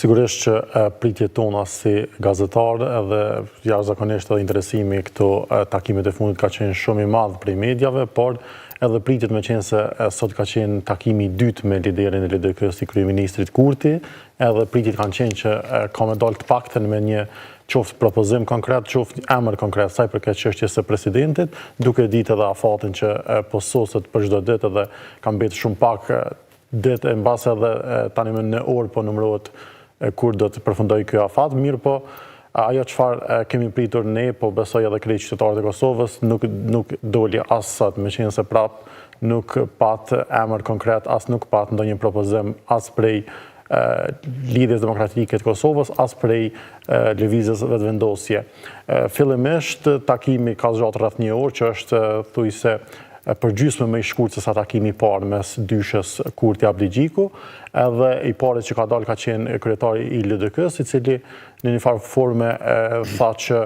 Sigurisht që pritjet tona si gazetarë edhe jashtëzakonisht edhe interesimi këto takimet e fundit ka qenë shumë i madh prej mediave, por edhe pritjet me qenë se sot ka qenë takimi i dytë me liderin e LDK-s si kryeministrit Kurti, edhe pritjet kanë qenë që ka me dalë të paktën me një qoftë propozim konkret, qoftë emër konkret sa i përket çështjes së presidentit, duke ditë edhe afatin që po soset për çdo ditë edhe ka mbetur shumë pak ditë e mbas edhe tani në orë po numërohet kur do të përfundojë ky afat, mirë po ajo çfarë kemi pritur ne, po besoj edhe krejt qytetarët e Kosovës, nuk doli as sot, meqense se prap nuk pat emër konkret, as nuk pat ndonjë propozim as prej Lidhjes Demokratike të Kosovës, as prej lëvizjes vetëvendosje. Fillimisht takimi ka zgjatur rreth një orë, që është thujse përgjysmë më i shkurtër se sa takimi i parë mes dyshës Kurti Abdigjiku, edhe i pari që ka dalë ka qenë kryetari i LDK-s, i cili në një farë forme tha që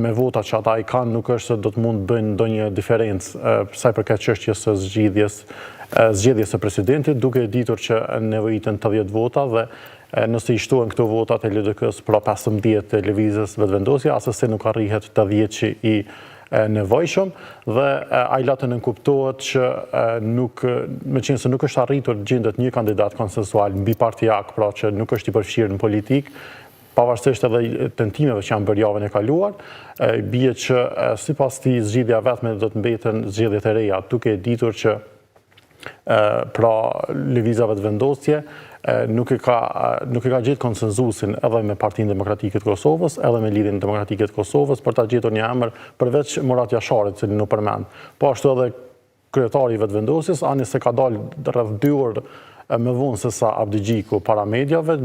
me votat që ata i kanë nuk është se do të mund bëjnë ndonjë diferencë sa i përket çështjes së zgjedhjes së presidentit, duke ditur që nevojiten 80 vota dhe nëse i shtohen këto votat e LDK-s pra 15 të lëvizjes vetëvendosje, asesi nuk arrihet 80 që i nevojshëm dhe ai latë nënkuptohet që meqense se nuk është arritur gjendet një kandidat konsensual mbi partijak, pra që nuk është i përfshirë në politik, pavarësisht edhe tentimeve që janë bërë javën e kaluar, bie që sipas tij zgjidhja vetme do të mbeten zgjedhjet e reja, duke ditur që pra lëvizja vetëvendosje nuk e ka gjetë konsenzusin edhe me Partinë Demokratike të Kosovës, edhe me Lidhjen Demokratike të Kosovës për ta gjetur një emër përveç Murat Jasharit, cili nuk përmend. Po ashtu edhe kryetari i vetëvendosjes, ani se ka dalë rreth 2 orë më vonë se sa Abdigjiku para mediave,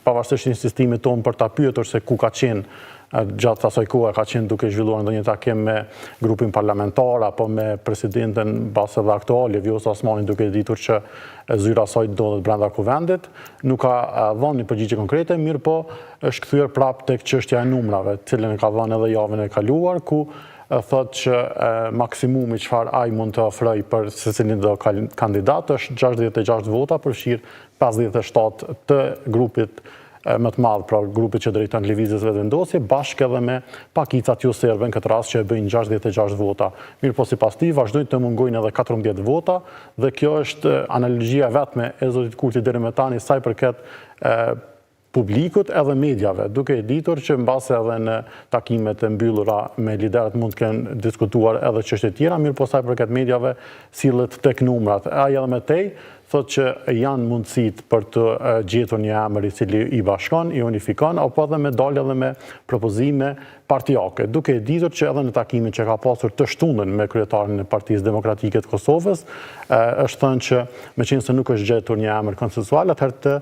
pavarësisht insistimit tonë për ta pyetur se ku ka qenë gjatë asaj kohe, ka qenë duke zhvilluar ndonjë takim me grupin parlamentar apo me presidenten base dhe aktuale Vjosa Osmani, duke ditur që zyra e saj ndodhet brenda kuvendit, nuk ka dhënë një përgjigje konkrete, mirë po është kthyer prapë tek çështja e numrave, të cilën e ka dhënë edhe javën e kaluar, ku thotë që maksimumi çfarë ai mund të ofrojë për secilin do kandidat është 66 vota, përfshir 57 të grupit më të madh, pra grupit që drejton lëvizjes vetëvendosje, bashkë edhe me pakicat jo serbe në këtë rast që e bëjnë 66 vota. Mirë po sipas tij vazhdojnë të mungojnë edhe 14 vota dhe kjo është analogjia vetme e zotit Kurti deri më tani sa i përket publikut edhe mediave, duke ditur që mbase edhe në takimet e mbyllura me liderët mund të kenë diskutuar edhe çështje tjera, mirë po sa i përket mediave sillet tek numrat. Ai edhe me tej thotë që janë mundësit për të gjetur një emër i cili i bashkon, i unifikon, apo edhe me dalë edhe me propozime partijake, duke ditur që edhe në takimin që ka pasur të shtunën me kryetarin e Partisë Demokratike të Kosovës, është thënë që meqense nuk është gjetur një emër konsensual, atëherë të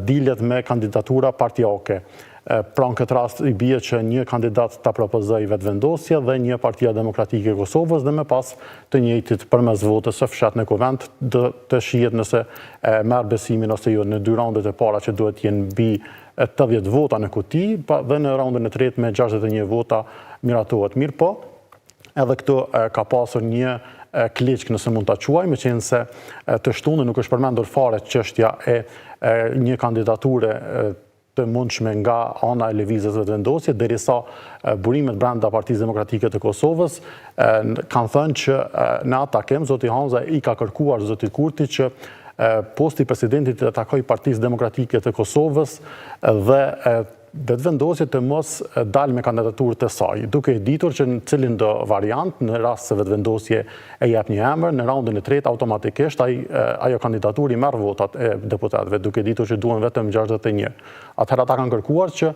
dilet me kandidatura partijake. Pra në këtë rast i bie që një kandidat ta propozoj vetëvendosje dhe një Partia Demokratike e Kosovës dhe me pas të njëjtit përmes votës së fshat në kuvent të shihet nëse merr besimin ose jo në 2 raundet e para që duhet jenë mbi 80 vota në kuti dhe në raundin e tretë me 61 vota miratohet. Mirë po, edhe këtu ka pasur një kleçk nëse mund ta quajmë, meqense të shtunë nuk është përmendur fare çështja e një kandidature të mundshme nga ana e lëvizjes vetëvendosje, derisa burimet brenda Partisë Demokratike të Kosovës kanë thënë që në atë takim zoti Hamza i ka kërkuar zotit Kurti që posti i presidentit të takojë Partisë Demokratike të Kosovës dhe vetëvendosje të mos dalë me kandidaturë të saj, duke ditur që në cilin do variant, në rast se vetëvendosje e jep një emër, në raundin e tretë automatikisht ajo kandidaturë i merr votat e deputetëve, duke ditur që duhen vetëm 61. Atëherë ata kanë kërkuar që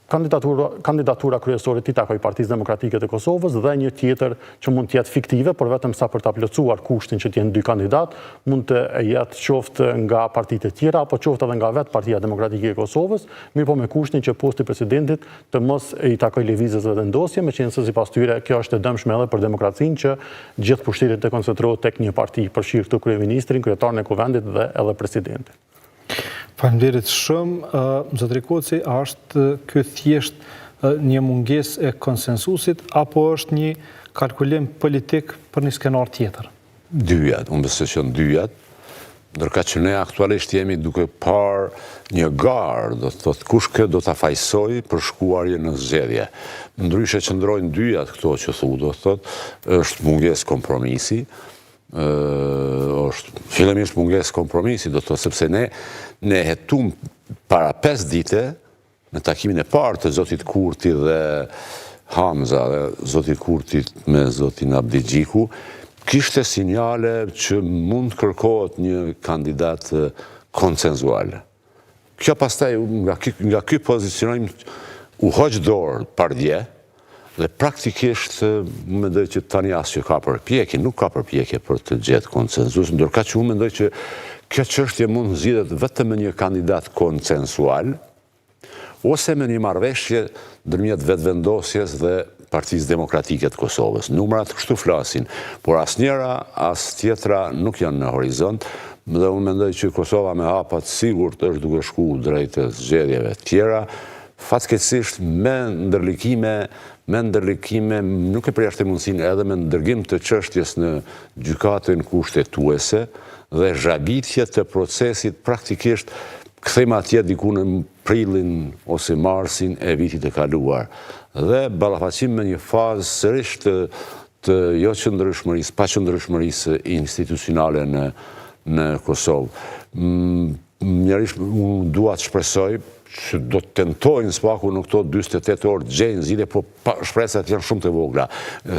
kandidatura kryesore t'i takoj Partisë Demokratike të Kosovës dhe një tjetër që mund t'jetë fiktive, por vetëm sa për ta plotësuar kushtin që t'jenë 2 kandidat, mund të jetë qoftë nga partitë e tjera, apo qoftë edhe nga vetë Partia Demokratike e Kosovës, mirë po me kushtin që posti i presidentit të mos i takoj lëvizjes vetëvendosje, meqense sipas tyre kjo është e dëmshme edhe për demokracinë që gjithë pushtetit të koncentrohet tek një parti, përfshirë këtu kryeministrin, kryetarin e kuvendit dhe edhe presidentin. Faleminderit shumë. Zotri Koci, është ky thjesht një mungesë e konsensusit apo është një kalkulim politik për një skenar tjetër? Dyjat, unë besoj që dyjat. ndërka që ne aktualisht jemi duke par një garë, do të thotë kush kë do të fajsoj për shkuarje në zgjedhje. Ndryshe që ndrojnë dyjat këto që thu, do të thotë, është munges kompromisi, është fillimisht munges kompromisi, do të thotë, sepse ne hetum para 5 dite, në takimin e parë të zotit Kurti dhe Hamza dhe zotit Kurti me zotin Abdi Gjiku, kishte sinjale që mund kërkohet një kandidat konsenzual. Kjo pastaj nga ky pozicionim u hoq dorë pardje dhe praktikisht mendoj që tani asgjë ka përpjekje, nuk ka përpjekje për të gjetë konsenzus, ndërka që unë mendoj që kjo çështje mund zgjidhet vetëm me një kandidat konsensual ose me një marrëveshje ndërmjet vetëvendosjes dhe Partisë Demokratike të Kosovës. Numrat kështu flasin, por asnjëra as tjetra nuk janë në horizont, dhe unë mendoj që Kosova me hapat sigurt është duke shku drejt zgjedhjeve tjera, fatkeqësisht me ndërlikime nuk e përjashtë mundësinë edhe me ndërgim të çështjes në gjykatën kushtetuese dhe zhabitje të procesit praktikisht kthejmë atje diku në prilin ose marsin e vitit të kaluar dhe ballafaqim me një fazë sërish të jo qëndrueshmërisë, pa qëndrueshmërisë institucionale në Kosovë. Njërisht unë dua të shpresoj që do të tentojnë spaku në këto 48 orë të gjejnë zgjidhje, po shpresat janë shumë të vogla.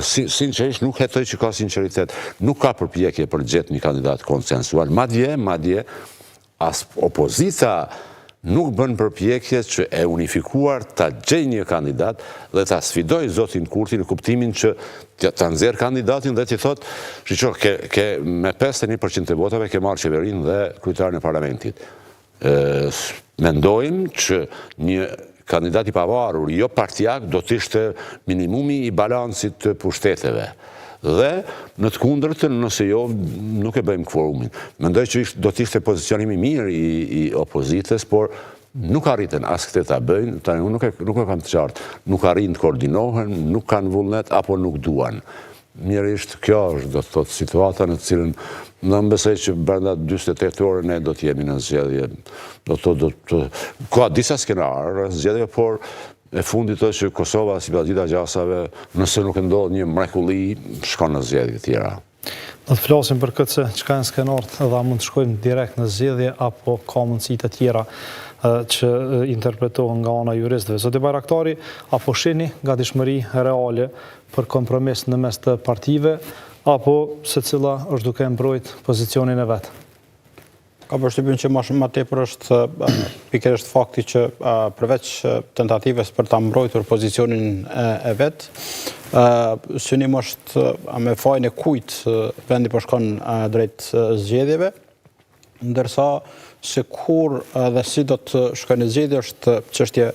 Sinqerisht nuk hetoj që ka sinqeritet, nuk ka përpjekje për gjetë një kandidat konsensual. Madje as opozita nuk bën përpjekje që e unifikuar ta gjejë një kandidat dhe ta sfidoj zotin Kurti në kuptimin që ta nxjerr kandidatin dhe t'i thotë, shiqo, ke me 51% të votave ke marrë qeverinë dhe kryetarin e parlamentit. Mendojmë që një kandidat i pavarur, jo partijak, do të ishte minimumi i balancit të pushteteve. Dhe në të kundërtën, nëse jo, nuk e bëjmë kvorumin. Mendoj që do të ishte pozicionimi mirë i opozitës, por nuk arritën as këtë ta bëjnë, tani unë nuk e kam të qartë, nuk arritën të koordinohen, nuk kanë vullnet, apo nuk duan. Mirërisht, kjo është, do të thotë, situata në të cilën në mbesej që brenda 48 orë ne do të jemi në zgjedhje. Ka disa skenarë zgjedhjeve, por e fundit është që Kosova, sipas gjitha gjasave, nëse nuk ndodh një mrekulli, shkon në zgjedhje tjera. Do të flasim për këtë se çka janë skenarët dhe a mund të shkojnë direkt në zgjedhje apo ka mundësi të tjera që interpretohen nga ana juristëve. Zoti Bajraktari, apo shihni gatishmëri reale për kompromis në mes të partive, apo secila është duke mbrojt pozicionin e vet? Ka përshtypjen që më tepër është pikërisht fakti që përveç tentativës për ta mbrojtur pozicionin e vet, synim është me fajin e kujt vendi po shkon drejt zgjedhjeve, ndërsa se kur dhe si do të shkojnë zgjedhje është çështje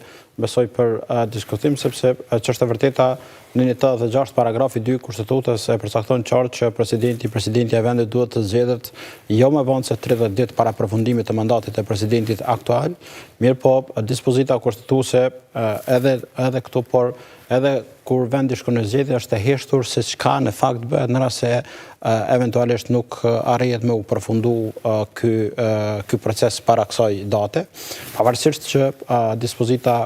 besoj për diskutim, sepse ç'është e vërteta në 86 paragrafi 2 kushtetutës e përcakton qartë që presidenti e vendit duhet të zgjedhet jo më vonë se 30 ditë para përfundimit të mandatit të presidentit aktual, mirë po dispozita kushtetuese edhe këtu, por edhe kur vendi shkon në zgjedhje është e heshtur se çka në fakt bëhet në rast se eventualisht nuk arrihet me u përfundu ky proces para kësaj date, pavarësisht që dispozita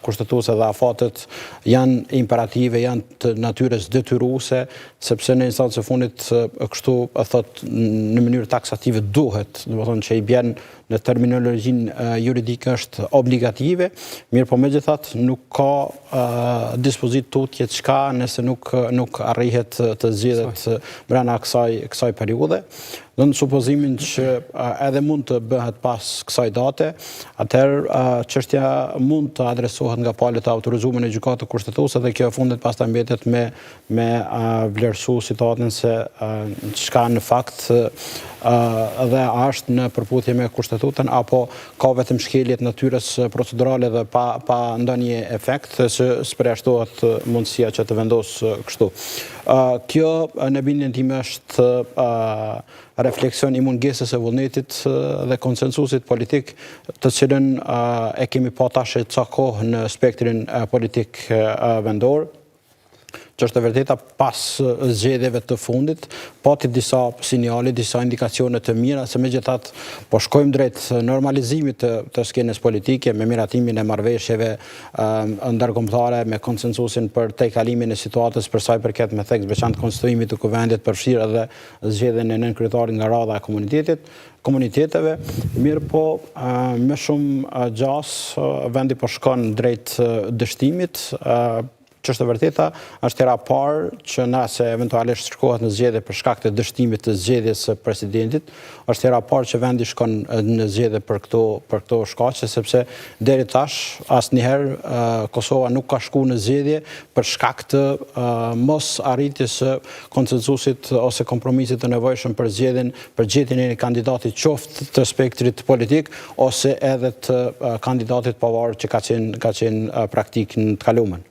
kushtetuese dhe afatet janë imperative, janë të natyrës detyruese, sepse në instancën e fundit kështu thot në mënyrë taksative duhet, do të thonë që i bjen në terminologjinë juridike është obligative, mirë po megjithatë nuk ka dispozitë tutje çka nëse nuk arrihet të zgjedhet brenda kësaj periudhe. Në supozimin që edhe mund të bëhet pas kësaj date, atëherë çështja mund të adresohet nga palët e autorizuar në gjykatë kushtetuese dhe kjo e fundit pastaj mbetet me vlerësu situatën se çka në fakt dhe është në përputhje me kushtetutën apo ka vetëm shkelje të natyrës procedurale dhe pa ndonjë efekt që përjashtohet mundësia që të vendos kështu. Kjo në bindjen time është refleksion i mungesës e vullnetit dhe konsensusit politik të cilën e kemi pa tash ca kohë në spektrin politik vendor. që është e vërteta pas zgjedhjeve të fundit, pati disa sinjale, disa indikacione të mira, se megjithatë po shkojmë drejt normalizimit të skenës politike, me miratimin e marrëveshjeve ndërkombëtare, me konsensusin për tejkalimin e situatës për sa i përket me theks veçantë konstituimit të kuvendit, përfshirë edhe zgjedhjen e nënkryetarit nga radha e komuniteteve, mirë po me shumë gjas vendi po shkon drejt dështimit, që është e vërteta, është hera parë që nëse eventualisht shkohet në zgjedhje për shkak të dështimit të zgjedhjes së presidentit, është hera parë që vendi shkon në zgjedhje për këto shkaqe, sepse deri tash asnjëherë Kosova nuk ka shkuar në zgjedhje për shkak të mos arritjes së konsensusit ose kompromisit të nevojshëm për gjetjen e një kandidati qoftë të spektrit politik ose edhe të kandidatit pavarur që ka qenë praktik në të kalumen.